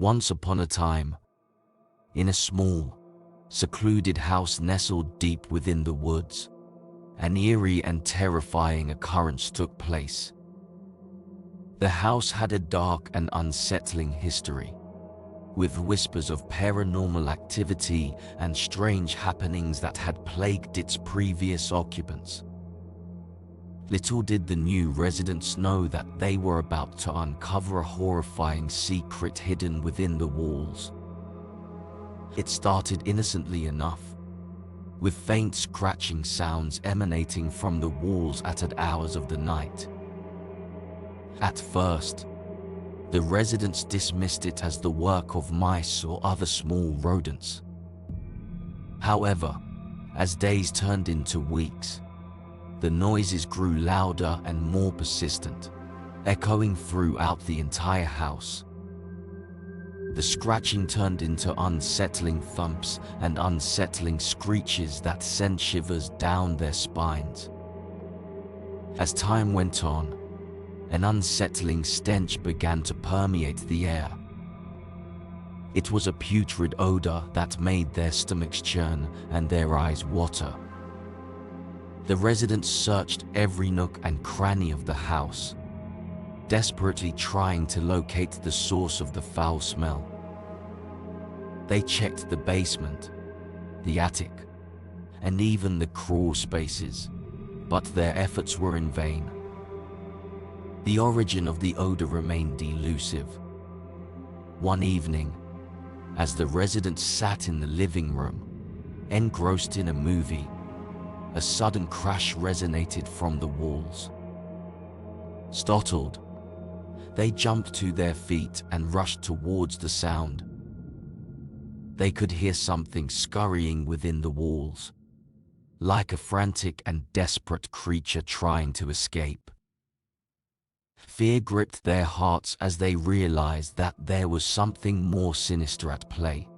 Once upon a time, in a small, secluded house nestled deep within the woods, an eerie and terrifying occurrence took place. The house had a dark and unsettling history, with whispers of paranormal activity and strange happenings that had plagued its previous occupants. Little did the new residents know that they were about to uncover a horrifying secret hidden within the walls. It started innocently enough, with faint scratching sounds emanating from the walls at odd hours of the night. At first, the residents dismissed it as the work of mice or other small rodents. However, as days turned into weeks, the noises grew louder and more persistent, echoing throughout the entire house. The scratching turned into unsettling thumps and unsettling screeches that sent shivers down their spines. As time went on, an unsettling stench began to permeate the air. It was a putrid odor that made their stomachs churn and their eyes water. The residents searched every nook and cranny of the house, desperately trying to locate the source of the foul smell. They checked the basement, the attic, and even the crawl spaces, but their efforts were in vain. The origin of the odor remained elusive. One evening, as the residents sat in the living room, engrossed in a movie, a sudden crash resonated from the walls. Startled, they jumped to their feet and rushed towards the sound. They could hear something scurrying within the walls, like a frantic and desperate creature trying to escape. Fear gripped their hearts as they realized that there was something more sinister at play.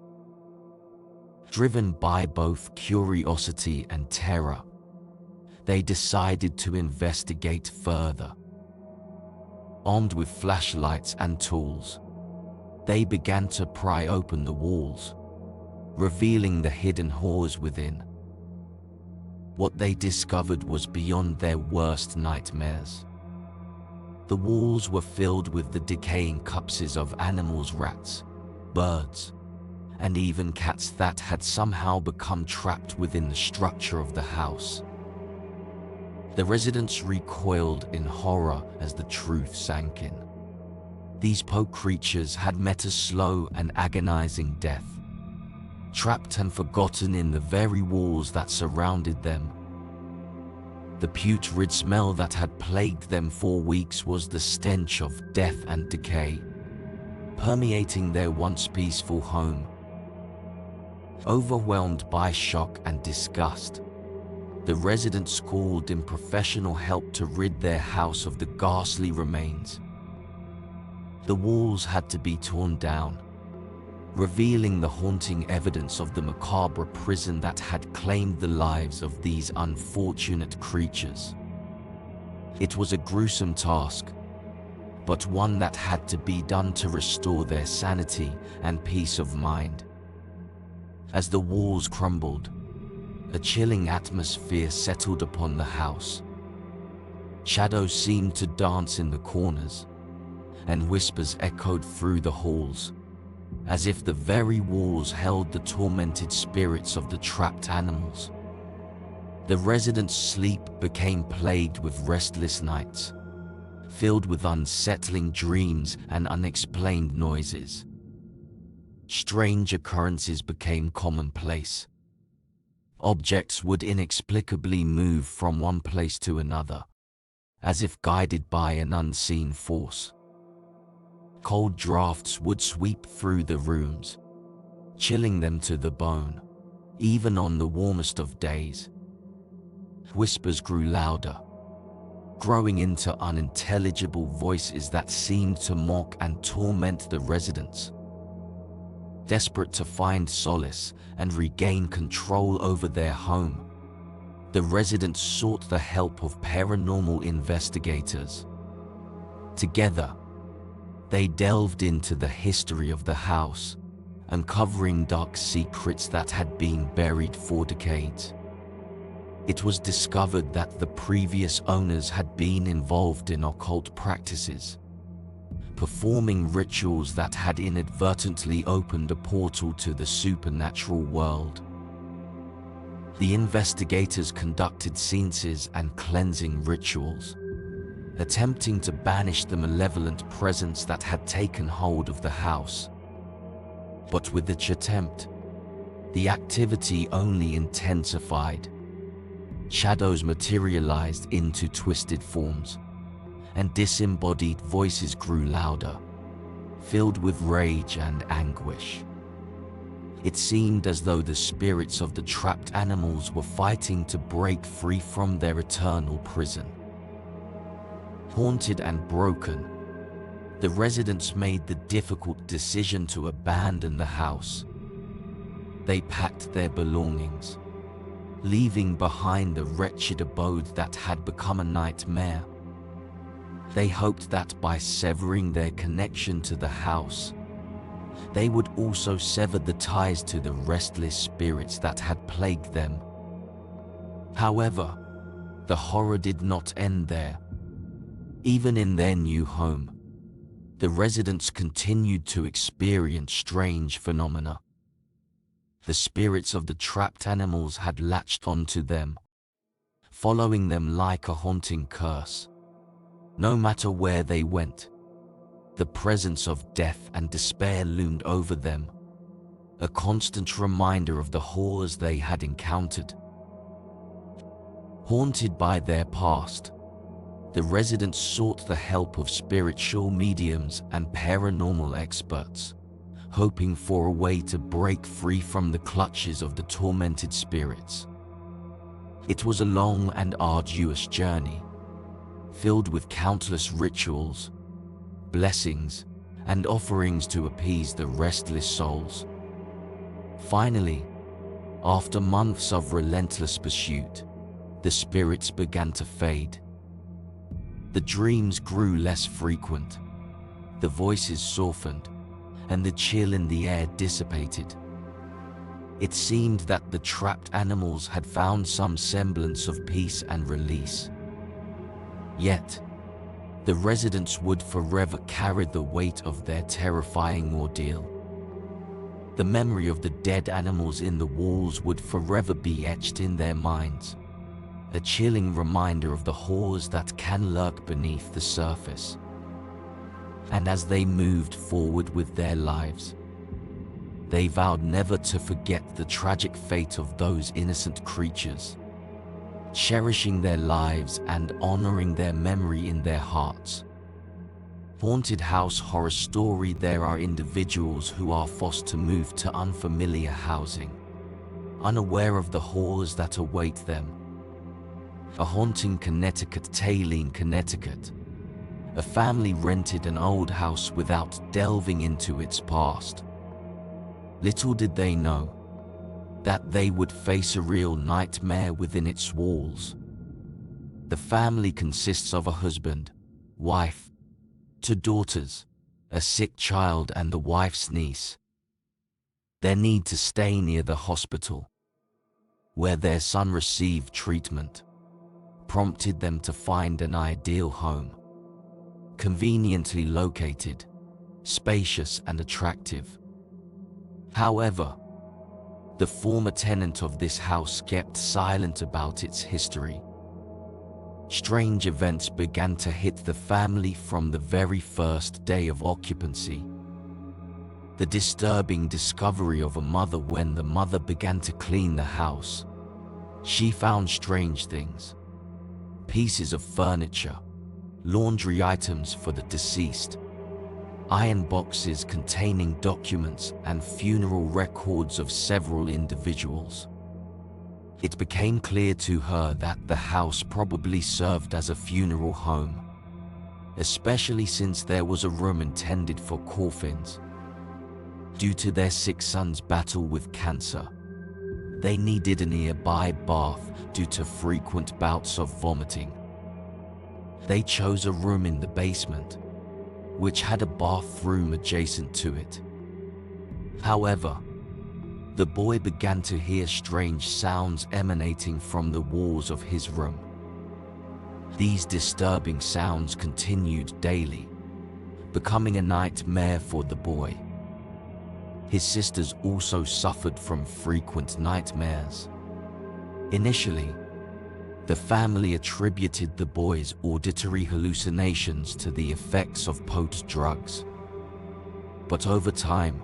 Driven by both curiosity and terror, they decided to investigate further. Armed with flashlights and tools, they began to pry open the walls, revealing the hidden horrors within. What they discovered was beyond their worst nightmares. The walls were filled with the decaying corpses of animals, rats, birds, and even cats that had somehow become trapped within the structure of the house. The residents recoiled in horror as the truth sank in. These poor creatures had met a slow and agonizing death, trapped and forgotten in the very walls that surrounded them. The putrid smell that had plagued them for weeks was the stench of death and decay, permeating their once peaceful home. Overwhelmed by shock and disgust, the residents called in professional help to rid their house of the ghastly remains. The walls had to be torn down, revealing the haunting evidence of the macabre prison that had claimed the lives of these unfortunate creatures. It was a gruesome task, but one that had to be done to restore their sanity and peace of mind. As the walls crumbled, a chilling atmosphere settled upon the house. Shadows seemed to dance in the corners, and whispers echoed through the halls, as if the very walls held the tormented spirits of the trapped animals. The residents' sleep became plagued with restless nights, filled with unsettling dreams and unexplained noises. Strange occurrences became commonplace. Objects would inexplicably move from one place to another, as if guided by an unseen force. Cold drafts would sweep through the rooms, chilling them to the bone, even on the warmest of days. Whispers grew louder, growing into unintelligible voices that seemed to mock and torment the residents. Desperate to find solace and regain control over their home, the residents sought the help of paranormal investigators. Together, They delved into the history of the house, uncovering dark secrets that had been buried for decades. It was discovered that the previous owners had been involved in occult practices, performing rituals that had inadvertently opened a portal to the supernatural world. The investigators conducted seances and cleansing rituals, attempting to banish the malevolent presence that had taken hold of the house. But with each attempt, the activity only intensified. Shadows materialized into twisted forms, and disembodied voices grew louder, filled with rage and anguish. It seemed as though the spirits of the trapped animals were fighting to break free from their eternal prison. Haunted and broken, the residents made the difficult decision to abandon the house. They packed their belongings, leaving behind the wretched abode that had become a nightmare. They hoped that by severing their connection to the house, they would also sever the ties to the restless spirits that had plagued them. However, the horror did not end there. Even in their new home, the residents continued to experience strange phenomena. The spirits of the trapped animals had latched onto them, following them like a haunting curse. No matter where they went, the presence of death and despair loomed over them, a constant reminder of the horrors they had encountered. Haunted by their past, the residents sought the help of spiritual mediums and paranormal experts, hoping for a way to break free from the clutches of the tormented spirits. It was a long and arduous journey, filled with countless rituals, blessings, and offerings to appease the restless souls. Finally, after months of relentless pursuit, the spirits began to fade. The dreams grew less frequent, the voices softened, and the chill in the air dissipated. It seemed that the trapped animals had found some semblance of peace and release. Yet, the residents would forever carry the weight of their terrifying ordeal. The memory of the dead animals in the walls would forever be etched in their minds, a chilling reminder of the horrors that can lurk beneath the surface. And as they moved forward with their lives, they vowed never to forget the tragic fate of those innocent creatures, cherishing their lives and honoring their memory in their hearts. Haunted house horror story. There are individuals who are forced to move to unfamiliar housing, unaware of the horrors that await them. A haunting Connecticut tale in Connecticut. A family rented an old house without delving into its past. Little did they know that they would face a real nightmare within its walls. The family consists of a husband, wife, 2 daughters, a sick child and the wife's niece. Their need to stay near the hospital, where their son received treatment, prompted them to find an ideal home. Conveniently located, spacious and attractive. However, the former tenant of this house kept silent about its history. Strange events began to hit the family from the very first day of occupancy. The disturbing discovery of a mother. When the mother began to clean the house, she found strange things. Pieces of furniture, laundry items for the deceased, iron boxes containing documents and funeral records of several individuals. It became clear to her that the house probably served as a funeral home, especially since there was a room intended for coffins. Due to their sick son's battle with cancer, they needed a nearby bath due to frequent bouts of vomiting. They chose a room in the basement, which had a bathroom adjacent to it. However, the boy began to hear strange sounds emanating from the walls of his room. These disturbing sounds continued daily, becoming a nightmare for the boy. His sisters also suffered from frequent nightmares. Initially, the family attributed the boy's auditory hallucinations to the effects of potent drugs. But over time,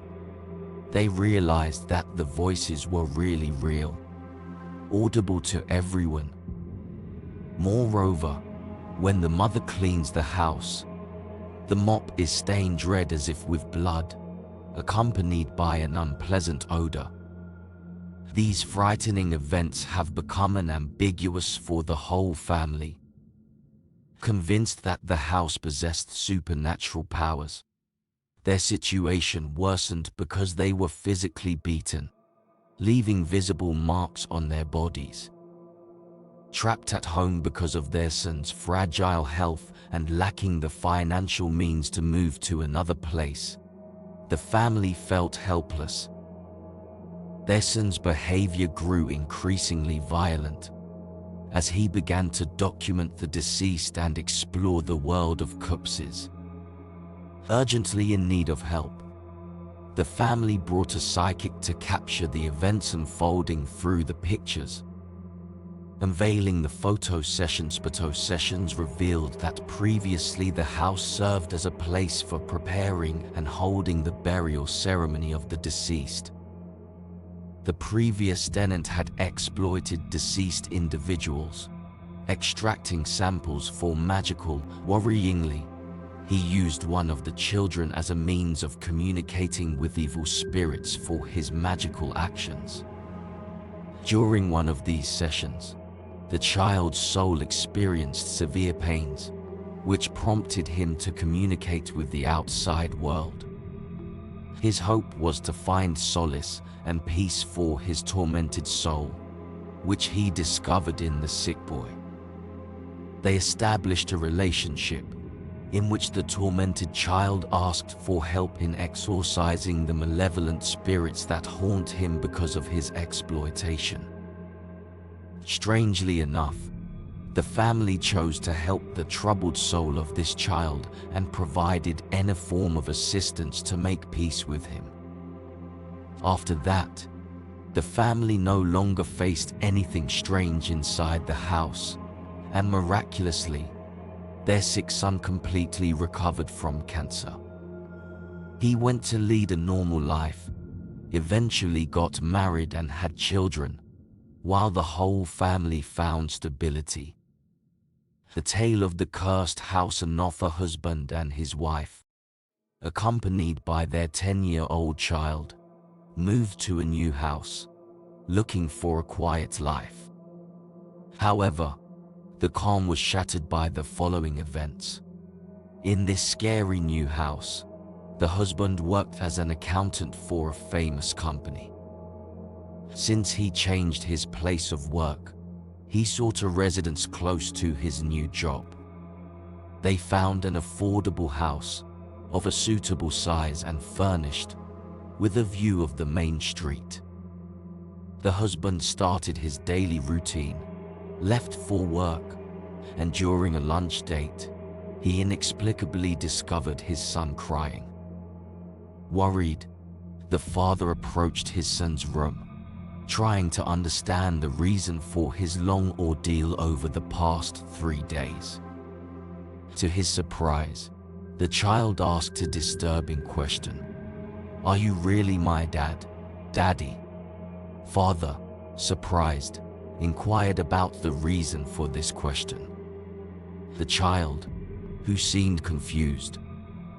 they realized that the voices were really real, audible to everyone. Moreover, when the mother cleans the house, the mop is stained red as if with blood, accompanied by an unpleasant odor. These frightening events have become ambiguous for the whole family. Convinced that the house possessed supernatural powers, their situation worsened because they were physically beaten, leaving visible marks on their bodies. Trapped at home because of their son's fragile health and lacking the financial means to move to another place, the family felt helpless. Their son's behavior grew increasingly violent as he began to document the deceased and explore the world of corpses. Urgently in need of help, the family brought a psychic to capture the events unfolding through the pictures. Unveiling the photo sessions revealed that previously the house served as a place for preparing and holding the burial ceremony of the deceased. The previous tenant had exploited deceased individuals, extracting samples for magical. Worryingly, he used one of the children as a means of communicating with evil spirits for his magical actions. During one of these sessions, the child's soul experienced severe pains, which prompted him to communicate with the outside world. His hope was to find solace and peace for his tormented soul, which he discovered in the sick boy. They established a relationship in which the tormented child asked for help in exorcising the malevolent spirits that haunt him because of his exploitation. Strangely enough, the family chose to help the troubled soul of this child and provided any form of assistance to make peace with him. After that, the family no longer faced anything strange inside the house, and miraculously, their sick son completely recovered from cancer. He went to lead a normal life, eventually got married and had children, while the whole family found stability. The tale of the cursed house. Another husband and his wife, accompanied by their 10-year-old child, moved to a new house, looking for a quiet life. However, the calm was shattered by the following events. In this scary new house, the husband worked as an accountant for a famous company. Since he changed his place of work, he sought a residence close to his new job. They found an affordable house of a suitable size and furnished, with a view of the main street. The husband started his daily routine, left for work, and during a lunch date, he inexplicably discovered his son crying. Worried, the father approached his son's room, trying to understand the reason for his long ordeal over the past 3 days. To his surprise, the child asked a disturbing question. "Are you really my dad, Daddy?" Father, surprised, inquired about the reason for this question. The child, who seemed confused,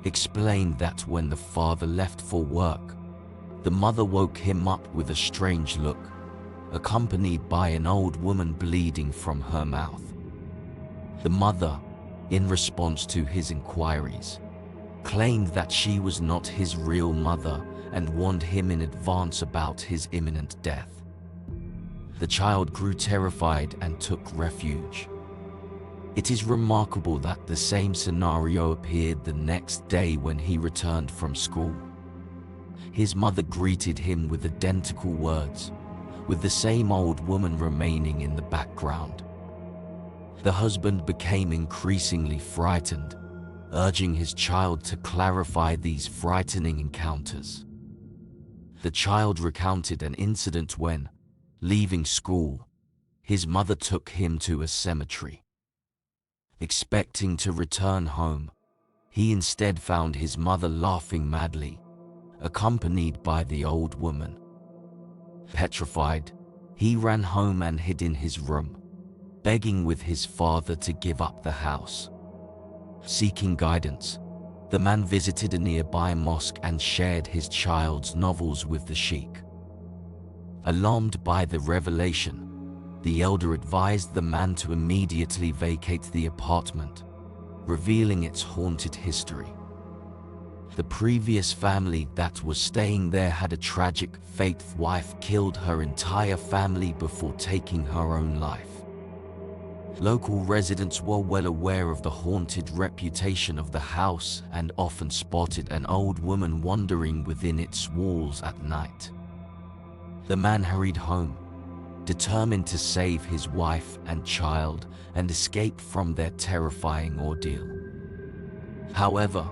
explained that when the father left for work, the mother woke him up with a strange look, accompanied by an old woman bleeding from her mouth. The mother, in response to his inquiries, claimed that she was not his real mother and warned him in advance about his imminent death. The child grew terrified and took refuge. It is remarkable that the same scenario appeared the next day when he returned from school. His mother greeted him with identical words, with the same old woman remaining in the background. The husband became increasingly frightened, urging his child to clarify these frightening encounters. The child recounted an incident when, leaving school, his mother took him to a cemetery. Expecting to return home, he instead found his mother laughing madly, accompanied by the old woman. Petrified, he ran home and hid in his room, begging with his father to give up the house. Seeking guidance, the man visited a nearby mosque and shared his child's novels with the sheikh. Alarmed by the revelation, the elder advised the man to immediately vacate the apartment, revealing its haunted history. The previous family that was staying there had a tragic fate. Wife killed her entire family before taking her own life. Local residents were well aware of the haunted reputation of the house and often spotted an old woman wandering within its walls at night. The man hurried home, determined to save his wife and child and escape from their terrifying ordeal. However,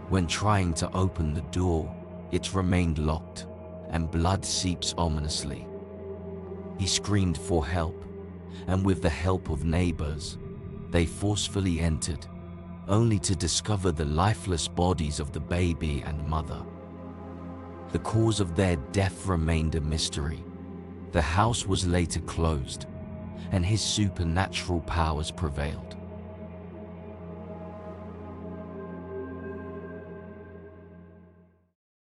when trying to open the door, it remained locked, and blood seeps ominously. He screamed for help, and with the help of neighbors, they forcefully entered, only to discover the lifeless bodies of the baby and mother. The cause of their death remained a mystery. The house was later closed, and his supernatural powers prevailed.